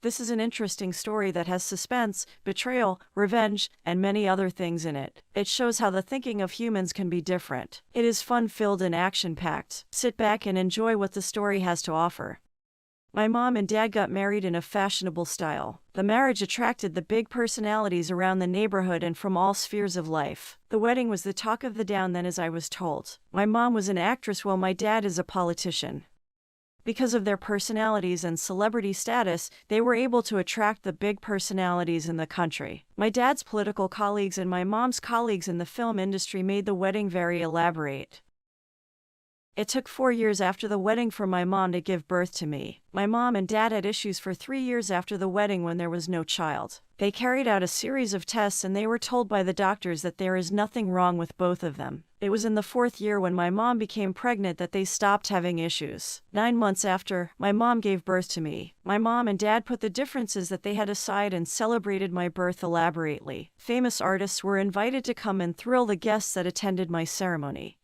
This is an interesting story that has suspense, betrayal, revenge, and many other things in it. It shows how the thinking of humans can be different. It is fun-filled and action-packed. Sit back and enjoy what the story has to offer. My mom and dad got married in a fashionable style. The marriage attracted the big personalities around the neighborhood and from all spheres of life. The wedding was the talk of the town then, as I was told. My mom was an actress while my dad is a politician. Because of their personalities and celebrity status, they were able to attract the big personalities in the country. My dad's political colleagues and my mom's colleagues in the film industry made the wedding very elaborate. It took 4 years after the wedding for my mom to give birth to me. My mom and dad had issues for 3 years after the wedding when there was no child. They carried out a series of tests and they were told by the doctors that there is nothing wrong with both of them. It was in the 4th year when my mom became pregnant that they stopped having issues. 9 months after, my mom gave birth to me. My mom and dad put the differences that they had aside and celebrated my birth elaborately. Famous artists were invited to come and thrill the guests that attended my ceremony.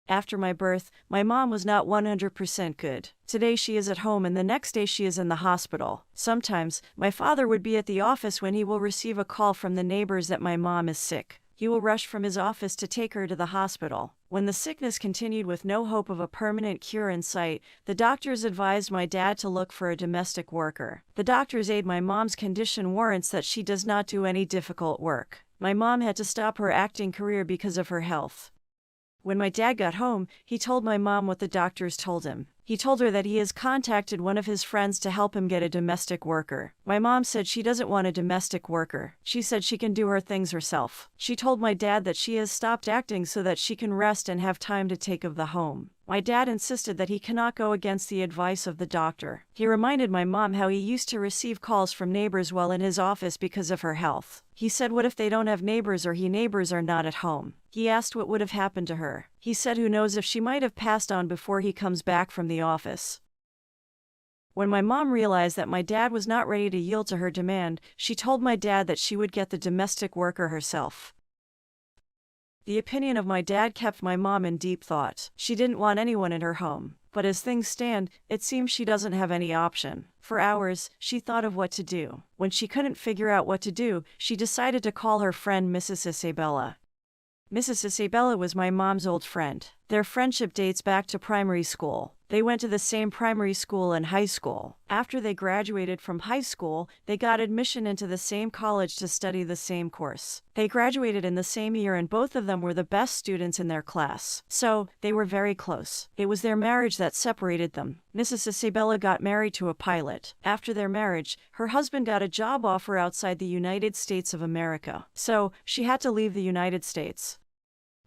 After my birth, my mom was not 100% good. Today she is at home and the next day she is in the hospital. Sometimes, my father would be at the office when he will receive a call from the neighbors that my mom is sick. He will rush from his office to take her to the hospital. When the sickness continued with no hope of a permanent cure in sight, the doctors advised my dad to look for a domestic worker. The doctors aid my mom's condition warrants that she does not do any difficult work. My mom had to stop her acting career because of her health. When my dad got home, he told my mom what the doctors told him. He told her that he has contacted one of his friends to help him get a domestic worker. My mom said she doesn't want a domestic worker. She said she can do her things herself. She told my dad that she has stopped acting so that she can rest and have time to take of the home. My dad insisted that he cannot go against the advice of the doctor. He reminded my mom how he used to receive calls from neighbors while in his office because of her health. He said, what if they don't have neighbors or neighbors are not at home? He asked what would have happened to her. He said who knows if she might have passed on before he comes back from the office. When my mom realized that my dad was not ready to yield to her demand, she told my dad that she would get the domestic worker herself. The opinion of my dad kept my mom in deep thought. She didn't want anyone in her home. But as things stand, it seems she doesn't have any option. For hours, she thought of what to do. When she couldn't figure out what to do, she decided to call her friend Mrs. Isabella. Mrs. Isabella was my mom's old friend. Their friendship dates back to primary school. They went to the same primary school and high school. After they graduated from high school, they got admission into the same college to study the same course. They graduated in the same year and both of them were the best students in their class. So, they were very close. It was their marriage that separated them. Mrs. Isabella got married to a pilot. After their marriage, her husband got a job offer outside the United States of America. So, she had to leave the United States.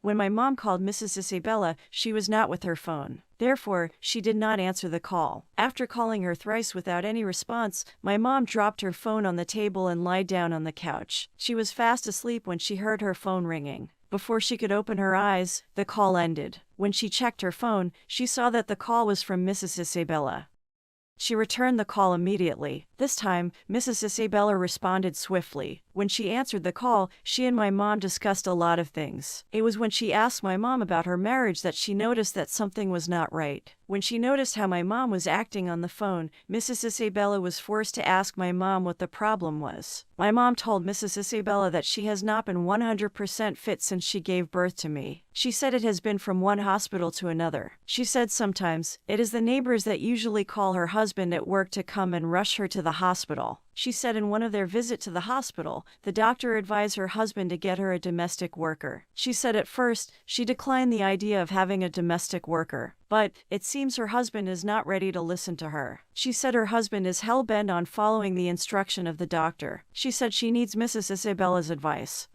When my mom called Mrs. Isabella, she was not with her phone. Therefore, she did not answer the call. After calling her thrice without any response, my mom dropped her phone on the table and lied down on the couch. She was fast asleep when she heard her phone ringing. Before she could open her eyes, the call ended. When she checked her phone, she saw that the call was from Mrs. Isabella. She returned the call immediately. This time, Mrs. Isabella responded swiftly. When she answered the call, she and my mom discussed a lot of things. It was when she asked my mom about her marriage that she noticed that something was not right. When she noticed how my mom was acting on the phone, Mrs. Isabella was forced to ask my mom what the problem was. My mom told Mrs. Isabella that she has not been 100% fit since she gave birth to me. She said it has been from one hospital to another. She said sometimes, it is the neighbors that usually call her husband at work to come and rush her to the hospital. She said in one of their visits to the hospital, the doctor advised her husband to get her a domestic worker. She said at first, she declined the idea of having a domestic worker. But, it seems her husband is not ready to listen to her. She said her husband is hell-bent on following the instruction of the doctor. She said she needs Mrs. Isabella's advice.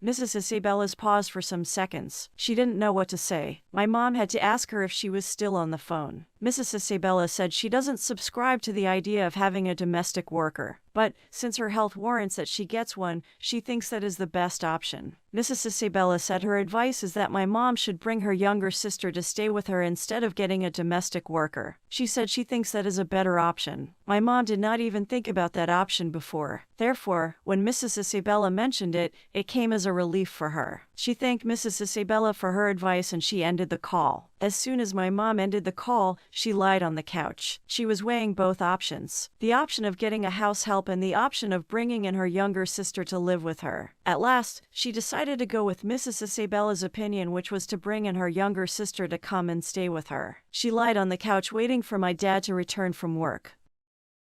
Mrs. Isabella's paused for some seconds. She didn't know what to say. My mom had to ask her if she was still on the phone. Mrs. Isabella said she doesn't subscribe to the idea of having a domestic worker. But, since her health warrants that she gets one, she thinks that is the best option. Mrs. Isabella said her advice is that my mom should bring her younger sister to stay with her instead of getting a domestic worker. She said she thinks that is a better option. My mom did not even think about that option before. Therefore, when Mrs. Isabella mentioned it, it came as a relief for her. She thanked Mrs. Isabella for her advice and she ended the call. As soon as my mom ended the call, she lied on the couch. She was weighing both options, the option of getting a house help and the option of bringing in her younger sister to live with her. At last, she decided to go with Mrs. Isabella's opinion, which was to bring in her younger sister to come and stay with her. She lied on the couch waiting for my dad to return from work.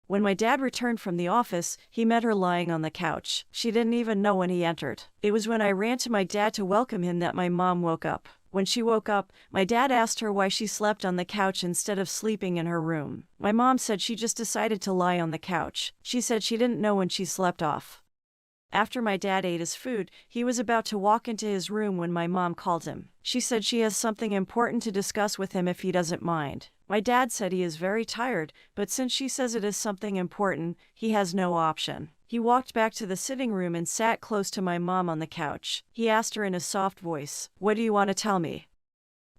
When my dad returned from the office, he met her lying on the couch. She didn't even know when he entered. It was when I ran to my dad to welcome him that my mom woke up. When she woke up, my dad asked her why she slept on the couch instead of sleeping in her room. My mom said she just decided to lie on the couch. She said she didn't know when she slept off. After my dad ate his food, he was about to walk into his room when my mom called him. She said she has something important to discuss with him if he doesn't mind. My dad said he is very tired, but since she says it is something important, he has no option. He walked back to the sitting room and sat close to my mom on the couch. He asked her in a soft voice, "What do you want to tell me?"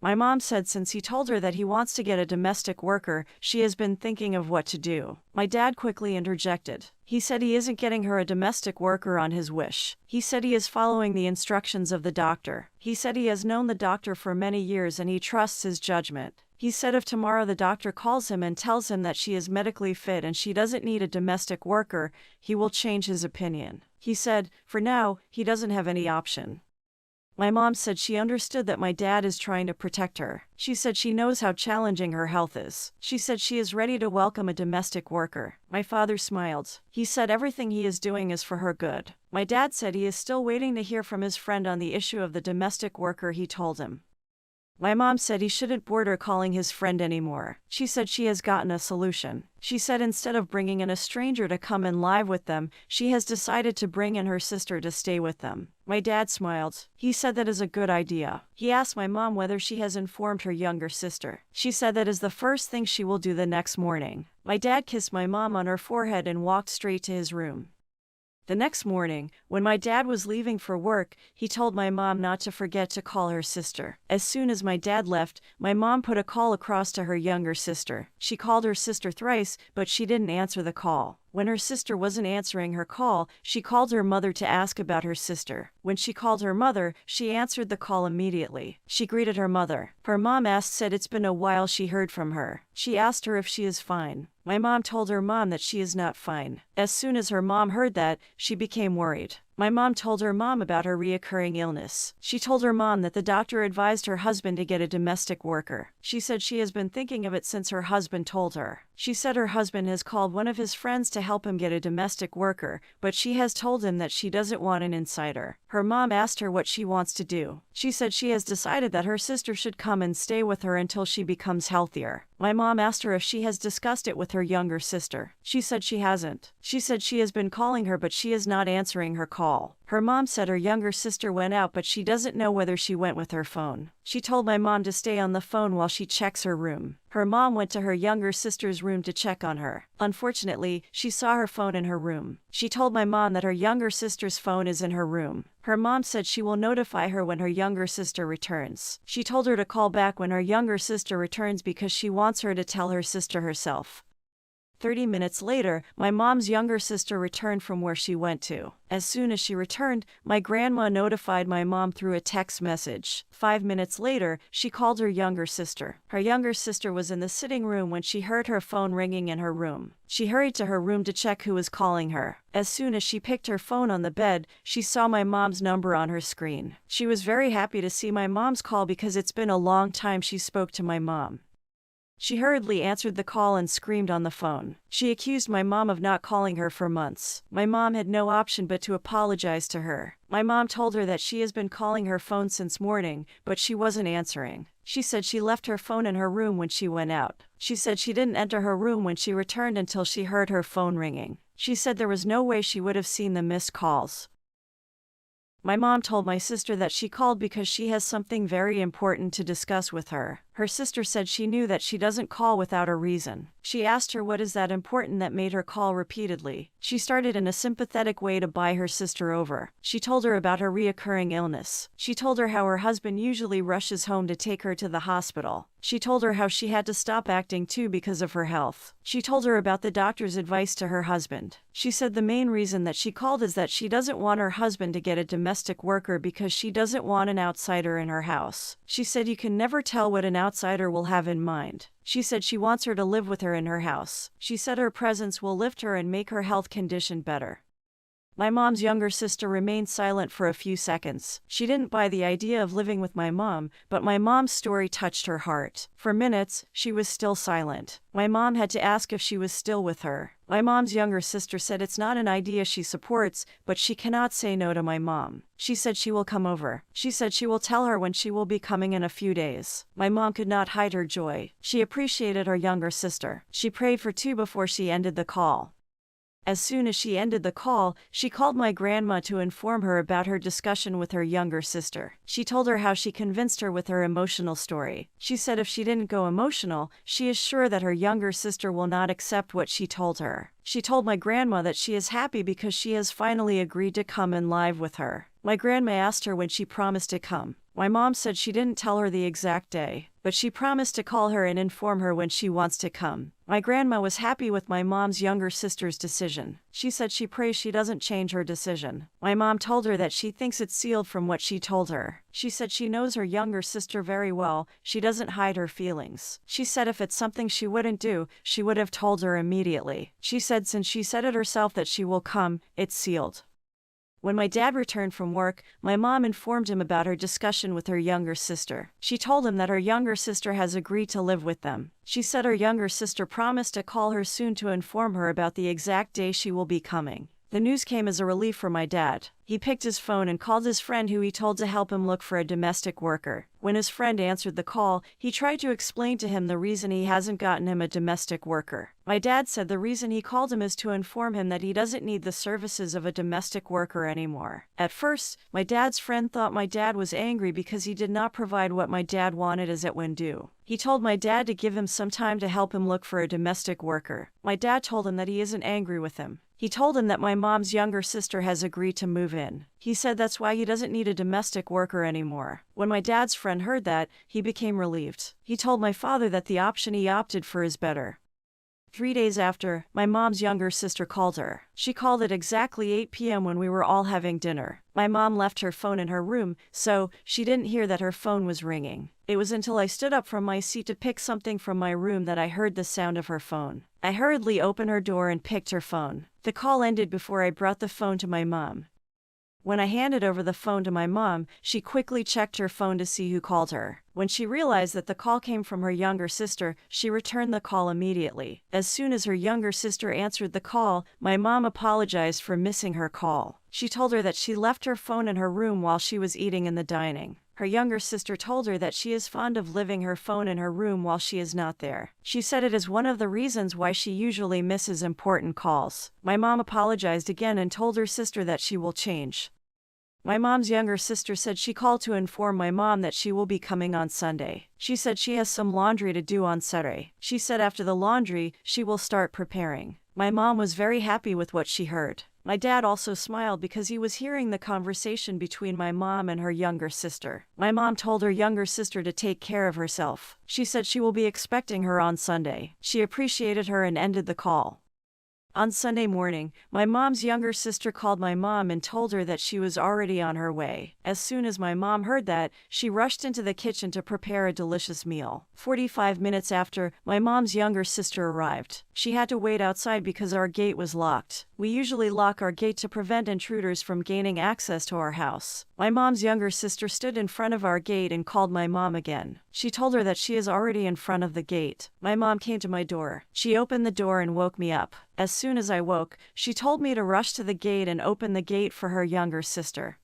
My mom said since he told her that he wants to get a domestic worker, she has been thinking of what to do. My dad quickly interjected. He said he isn't getting her a domestic worker on his wish. He said he is following the instructions of the doctor. He said he has known the doctor for many years and he trusts his judgment. He said if tomorrow the doctor calls him and tells him that she is medically fit and she doesn't need a domestic worker, he will change his opinion. He said, for now, he doesn't have any option. My mom said she understood that my dad is trying to protect her. She said she knows how challenging her health is. She said she is ready to welcome a domestic worker. My father smiled. He said everything he is doing is for her good. My dad said he is still waiting to hear from his friend on the issue of the domestic worker he told him. My mom said he shouldn't bother calling his friend anymore. She said she has gotten a solution. She said instead of bringing in a stranger to come and live with them, she has decided to bring in her sister to stay with them. My dad smiled. He said that is a good idea. He asked my mom whether she has informed her younger sister. She said that is the first thing she will do the next morning. My dad kissed my mom on her forehead and walked straight to his room. The next morning, when my dad was leaving for work, he told my mom not to forget to call her sister. As soon as my dad left, my mom put a call across to her younger sister. She called her sister thrice, but she didn't answer the call. When her sister wasn't answering her call, she called her mother to ask about her sister. When she called her mother, she answered the call immediately. She greeted her mother. Her mom said it's been a while she heard from her. She asked her if she is fine. My mom told her mom that she is not fine. As soon as her mom heard that, she became worried. My mom told her mom about her reoccurring illness. She told her mom that the doctor advised her husband to get a domestic worker. She said she has been thinking of it since her husband told her. She said her husband has called one of his friends to help him get a domestic worker, but she has told him that she doesn't want an insider. Her mom asked her what she wants to do. She said she has decided that her sister should come and stay with her until she becomes healthier. My mom asked her if she has discussed it with her younger sister. She said she hasn't. She said she has been calling her but she is not answering her call. Her mom said her younger sister went out but she doesn't know whether she went with her phone. She told my mom to stay on the phone while she checks her room. Her mom went to her younger sister's room to check on her. Unfortunately, she saw her phone in her room. She told my mom that her younger sister's phone is in her room. Her mom said she will notify her when her younger sister returns. She told her to call back when her younger sister returns because she wants her to tell her sister herself. 30 minutes later, my mom's younger sister returned from where she went to. As soon as she returned, my grandma notified my mom through a text message. 5 minutes later, she called her younger sister. Her younger sister was in the sitting room when she heard her phone ringing in her room. She hurried to her room to check who was calling her. As soon as she picked her phone on the bed, she saw my mom's number on her screen. She was very happy to see my mom's call because it's been a long time she spoke to my mom. She hurriedly answered the call and screamed on the phone. She accused my mom of not calling her for months. My mom had no option but to apologize to her. My mom told her that she has been calling her phone since morning, but she wasn't answering. She said she left her phone in her room when she went out. She said she didn't enter her room when she returned until she heard her phone ringing. She said there was no way she would have seen the missed calls. My mom told my sister that she called because she has something very important to discuss with her. Her sister said she knew that she doesn't call without a reason. She asked her what is that important that made her call repeatedly. She started in a sympathetic way to buy her sister over. She told her about her reoccurring illness. She told her how her husband usually rushes home to take her to the hospital. She told her how she had to stop acting too because of her health. She told her about the doctor's advice to her husband. She said the main reason that she called is that she doesn't want her husband to get a domestic worker because she doesn't want an outsider in her house. She said you can never tell what an outsider will have in mind. She said she wants her to live with her in her house. She said her presence will lift her and make her health condition better. My mom's younger sister remained silent for a few seconds. She didn't buy the idea of living with my mom, but my mom's story touched her heart. For minutes, she was still silent. My mom had to ask if she was still with her. My mom's younger sister said it's not an idea she supports, but she cannot say no to my mom. She said she will come over. She said she will tell her when she will be coming in a few days. My mom could not hide her joy. She appreciated her younger sister. She prayed for two before she ended the call. As soon as she ended the call, she called my grandma to inform her about her discussion with her younger sister. She told her how she convinced her with her emotional story. She said if she didn't go emotional, she is sure that her younger sister will not accept what she told her. She told my grandma that she is happy because she has finally agreed to come and live with her. My grandma asked her when she promised to come. My mom said she didn't tell her the exact day, but she promised to call her and inform her when she wants to come. My grandma was happy with my mom's younger sister's decision. She said she prays she doesn't change her decision. My mom told her that she thinks it's sealed from what she told her. She said she knows her younger sister very well. She doesn't hide her feelings. She said if it's something she wouldn't do, she would have told her immediately. She said since she said it herself that she will come, it's sealed. When my dad returned from work, my mom informed him about her discussion with her younger sister. She told him that her younger sister has agreed to live with them. She said her younger sister promised to call her soon to inform her about the exact day she will be coming. The news came as a relief for my dad. He picked his phone and called his friend who he told to help him look for a domestic worker. When his friend answered the call, he tried to explain to him the reason he hasn't gotten him a domestic worker. My dad said the reason he called him is to inform him that he doesn't need the services of a domestic worker anymore. At first, my dad's friend thought my dad was angry because he did not provide what my dad wanted as it when due. He told my dad to give him some time to help him look for a domestic worker. My dad told him that he isn't angry with him. He told him that my mom's younger sister has agreed to move in. He said that's why he doesn't need a domestic worker anymore. When my dad's friend heard that, he became relieved. He told my father that the option he opted for is better. 3 days after, my mom's younger sister called her. She called at exactly 8 p.m. when we were all having dinner. My mom left her phone in her room, so she didn't hear that her phone was ringing. It was until I stood up from my seat to pick something from my room that I heard the sound of her phone. I hurriedly opened her door and picked her phone. The call ended before I brought the phone to my mom. When I handed over the phone to my mom, she quickly checked her phone to see who called her. When she realized that the call came from her younger sister, she returned the call immediately. As soon as her younger sister answered the call, my mom apologized for missing her call. She told her that she left her phone in her room while she was eating in the dining. Her younger sister told her that she is fond of leaving her phone in her room while she is not there. She said it is one of the reasons why she usually misses important calls. My mom apologized again and told her sister that she will change. My mom's younger sister said she called to inform my mom that she will be coming on Sunday. She said she has some laundry to do on Saturday. She said after the laundry, she will start preparing. My mom was very happy with what she heard. My dad also smiled because he was hearing the conversation between my mom and her younger sister. My mom told her younger sister to take care of herself. She said she will be expecting her on Sunday. She appreciated her and ended the call. On Sunday morning, my mom's younger sister called my mom and told her that she was already on her way. As soon as my mom heard that, she rushed into the kitchen to prepare a delicious meal. 45 minutes after, my mom's younger sister arrived. She had to wait outside because our gate was locked. We usually lock our gate to prevent intruders from gaining access to our house. My mom's younger sister stood in front of our gate and called my mom again. She told her that she is already in front of the gate. My mom came to my door. She opened the door and woke me up. As soon as I woke, she told me to rush to the gate and open the gate for her younger sister.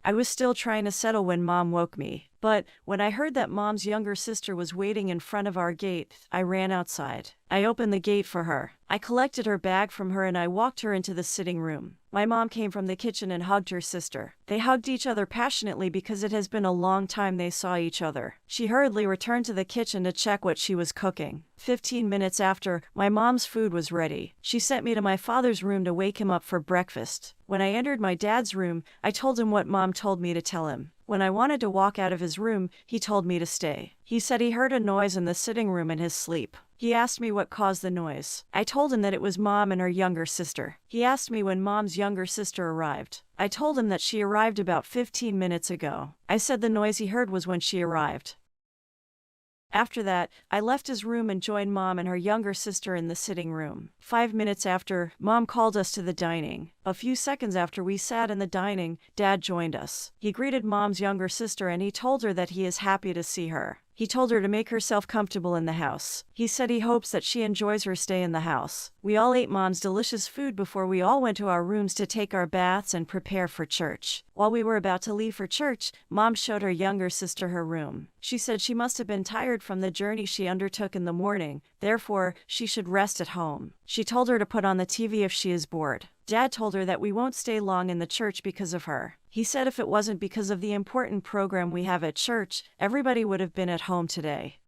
I was still trying to settle when Mom woke me, but when I heard that Mom's younger sister was waiting in front of our gate, I ran outside. I opened the gate for her. I collected her bag from her and I walked her into the sitting room. My mom came from the kitchen and hugged her sister. They hugged each other passionately because it has been a long time they saw each other. She hurriedly returned to the kitchen to check what she was cooking. 15 minutes after, my mom's food was ready. She sent me to my father's room to wake him up for breakfast. When I entered my dad's room, I told him what mom told me to tell him. When I wanted to walk out of his room, he told me to stay. He said he heard a noise in the sitting room in his sleep. He asked me what caused the noise. I told him that it was mom and her younger sister. He asked me when mom's younger sister arrived. I told him that she arrived about 15 minutes ago. I said the noise he heard was when she arrived. After that, I left his room and joined mom and her younger sister in the sitting room. 5 minutes after, mom called us to the dining. A few seconds after we sat in the dining, dad joined us. He greeted mom's younger sister and he told her that he is happy to see her. He told her to make herself comfortable in the house. He said he hopes that she enjoys her stay in the house. We all ate mom's delicious food before we all went to our rooms to take our baths and prepare for church. While we were about to leave for church, mom showed her younger sister her room. She said she must have been tired from the journey she undertook in the morning, therefore, she should rest at home. She told her to put on the TV if she is bored. Dad told her that we won't stay long in the church because of her. He said if it wasn't because of the important program we have at church, everybody would have been at home today.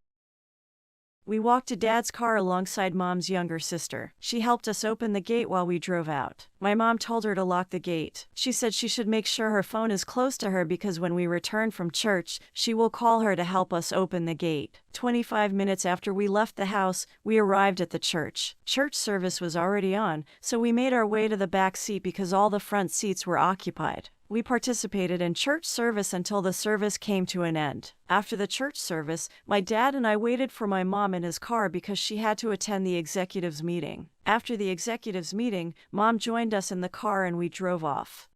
We walked to Dad's car alongside Mom's younger sister. She helped us open the gate while we drove out. My mom told her to lock the gate. She said she should make sure her phone is close to her because when we return from church, she will call her to help us open the gate. 25 minutes after we left the house, we arrived at the church. Church service was already on, so we made our way to the back seat because all the front seats were occupied. We participated in church service until the service came to an end. After the church service, my dad and I waited for my mom in his car because she had to attend the executives meeting. After the executives meeting, mom joined us in the car and we drove off.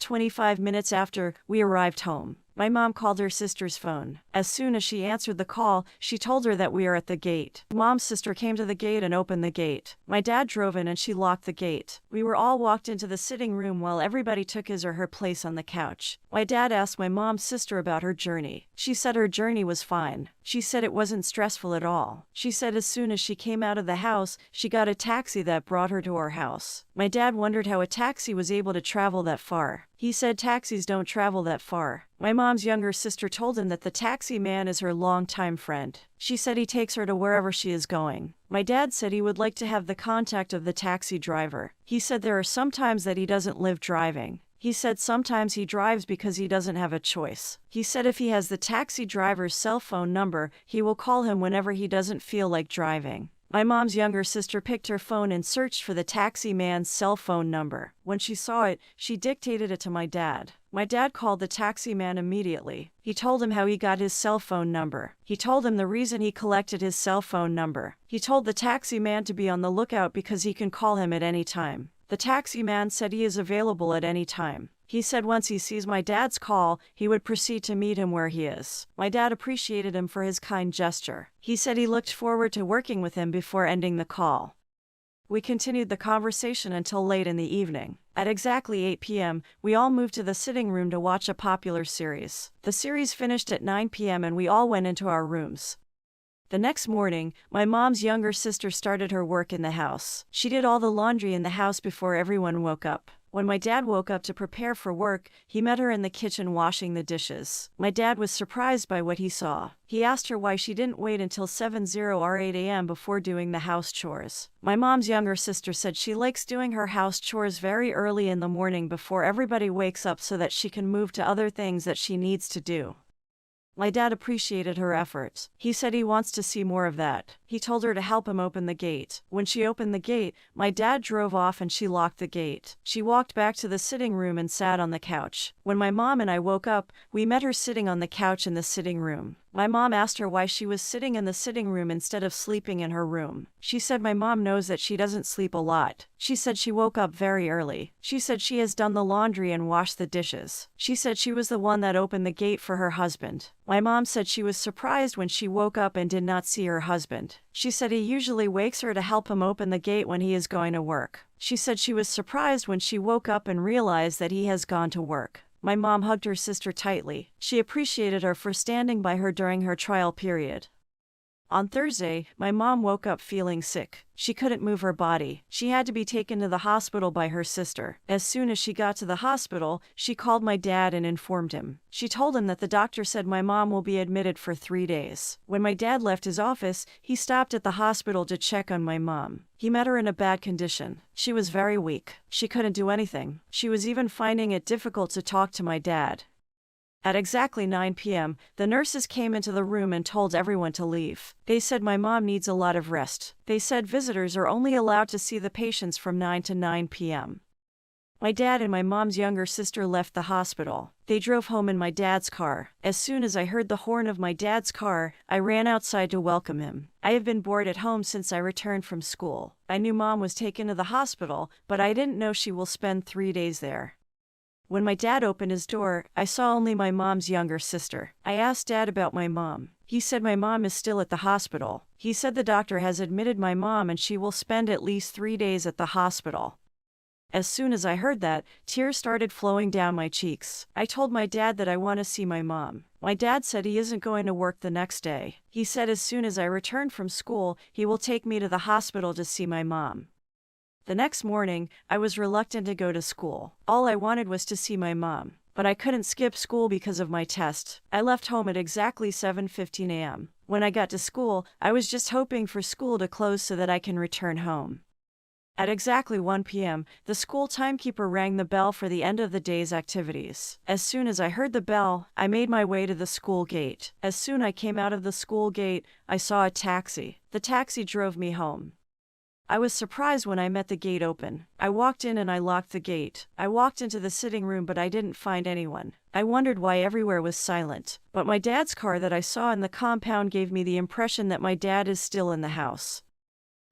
25 minutes after, we arrived home. My mom called her sister's phone. As soon as she answered the call, she told her that we are at the gate. Mom's sister came to the gate and opened the gate. My dad drove in and she locked the gate. We were all walked into the sitting room while everybody took his or her place on the couch. My dad asked my mom's sister about her journey. She said her journey was fine. She said it wasn't stressful at all. She said as soon as she came out of the house, she got a taxi that brought her to our house. My dad wondered how a taxi was able to travel that far. He said taxis don't travel that far. My mom's younger sister told him that the taxi man is her longtime friend. She said he takes her to wherever she is going. My dad said he would like to have the contact of the taxi driver. He said there are some times that he doesn't live driving. He said sometimes he drives because he doesn't have a choice. He said if he has the taxi driver's cell phone number, he will call him whenever he doesn't feel like driving. My mom's younger sister picked her phone and searched for the taxi man's cell phone number. When she saw it, she dictated it to my dad. My dad called the taxi man immediately. He told him how he got his cell phone number. He told him the reason he collected his cell phone number. He told the taxi man to be on the lookout because he can call him at any time. The taxi man said he is available at any time. He said once he sees my dad's call, he would proceed to meet him where he is. My dad appreciated him for his kind gesture. He said he looked forward to working with him before ending the call. We continued the conversation until late in the evening. At exactly 8 p.m., we all moved to the sitting room to watch a popular series. The series finished at 9 p.m. and we all went into our rooms. The next morning, my mom's younger sister started her work in the house. She did all the laundry in the house before everyone woke up. When my dad woke up to prepare for work, he met her in the kitchen washing the dishes. My dad was surprised by what he saw. He asked her why she didn't wait until 7 or 8 a.m. before doing the house chores. My mom's younger sister said she likes doing her house chores very early in the morning before everybody wakes up so that she can move to other things that she needs to do. My dad appreciated her efforts. He said he wants to see more of that. He told her to help him open the gate. When she opened the gate, my dad drove off and she locked the gate. She walked back to the sitting room and sat on the couch. When my mom and I woke up, we met her sitting on the couch in the sitting room. My mom asked her why she was sitting in the sitting room instead of sleeping in her room. She said my mom knows that she doesn't sleep a lot. She said she woke up very early. She said she has done the laundry and washed the dishes. She said she was the one that opened the gate for her husband. My mom said she was surprised when she woke up and did not see her husband. She said he usually wakes her to help him open the gate when he is going to work. She said she was surprised when she woke up and realized that he has gone to work. My mom hugged her sister tightly. She appreciated her for standing by her during her trial period. On Thursday, my mom woke up feeling sick. She couldn't move her body. She had to be taken to the hospital by her sister. As soon as she got to the hospital, she called my dad and informed him. She told him that the doctor said my mom will be admitted for 3 days. When my dad left his office, he stopped at the hospital to check on my mom. He met her in a bad condition. She was very weak. She couldn't do anything. She was even finding it difficult to talk to my dad. At exactly 9 p.m., the nurses came into the room and told everyone to leave. They said my mom needs a lot of rest. They said visitors are only allowed to see the patients from 9 to 9 p.m. My dad and my mom's younger sister left the hospital. They drove home in my dad's car. As soon as I heard the horn of my dad's car, I ran outside to welcome him. I have been bored at home since I returned from school. I knew mom was taken to the hospital, but I didn't know she will spend 3 days there. When my dad opened his door, I saw only my mom's younger sister. I asked Dad about my mom. He said my mom is still at the hospital. He said the doctor has admitted my mom and she will spend at least 3 days at the hospital. As soon as I heard that, tears started flowing down my cheeks. I told my dad that I want to see my mom. My dad said he isn't going to work the next day. He said as soon as I return from school, he will take me to the hospital to see my mom. The next morning, I was reluctant to go to school. All I wanted was to see my mom. But I couldn't skip school because of my test. I left home at exactly 7:15 a.m. When I got to school, I was just hoping for school to close so that I can return home. At exactly 1 p.m., the school timekeeper rang the bell for the end of the day's activities. As soon as I heard the bell, I made my way to the school gate. As soon as I came out of the school gate, I saw a taxi. The taxi drove me home. I was surprised when I met the gate open. I walked in and I locked the gate. I walked into the sitting room but I didn't find anyone. I wondered why everywhere was silent. But my dad's car that I saw in the compound gave me the impression that my dad is still in the house.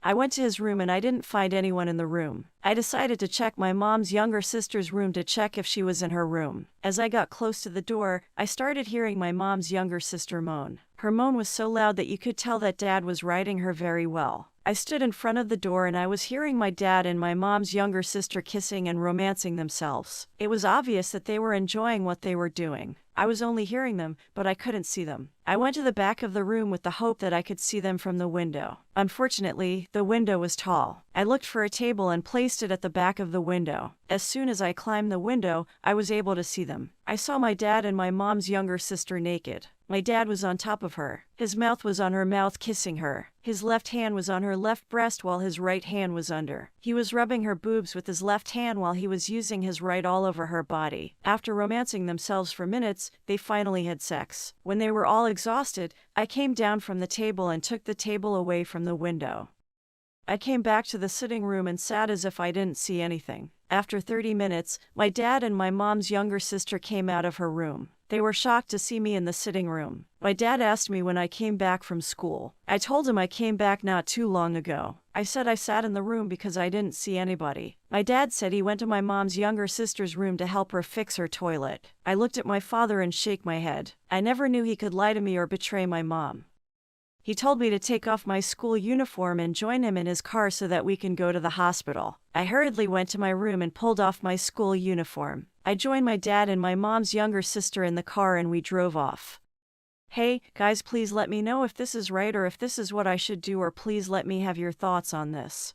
I went to his room and I didn't find anyone in the room. I decided to check my mom's younger sister's room to check if she was in her room. As I got close to the door, I started hearing my mom's younger sister moan. Her moan was so loud that you could tell that Dad was riding her very well. I stood in front of the door and I was hearing my dad and my mom's younger sister kissing and romancing themselves. It was obvious that they were enjoying what they were doing. I was only hearing them, but I couldn't see them. I went to the back of the room with the hope that I could see them from the window. Unfortunately, the window was tall. I looked for a table and placed it at the back of the window. As soon as I climbed the window, I was able to see them. I saw my dad and my mom's younger sister naked. My dad was on top of her. His mouth was on her mouth, kissing her. His left hand was on her left breast while his right hand was under. He was rubbing her boobs with his left hand while he was using his right all over her body. After romancing themselves for minutes, they finally had sex. When they were all exhausted, I came down from the table and took the table away from the window. I came back to the sitting room and sat as if I didn't see anything. After 30 minutes, my dad and my mom's younger sister came out of her room. They were shocked to see me in the sitting room. My dad asked me when I came back from school. I told him I came back not too long ago. I said I sat in the room because I didn't see anybody. My dad said he went to my mom's younger sister's room to help her fix her toilet. I looked at my father and shook my head. I never knew he could lie to me or betray my mom. He told me to take off my school uniform and join him in his car so that we can go to the hospital. I hurriedly went to my room and pulled off my school uniform. I joined my dad and my mom's younger sister in the car and we drove off. Hey, guys, please let me know if this is right or if this is what I should do, or please let me have your thoughts on this.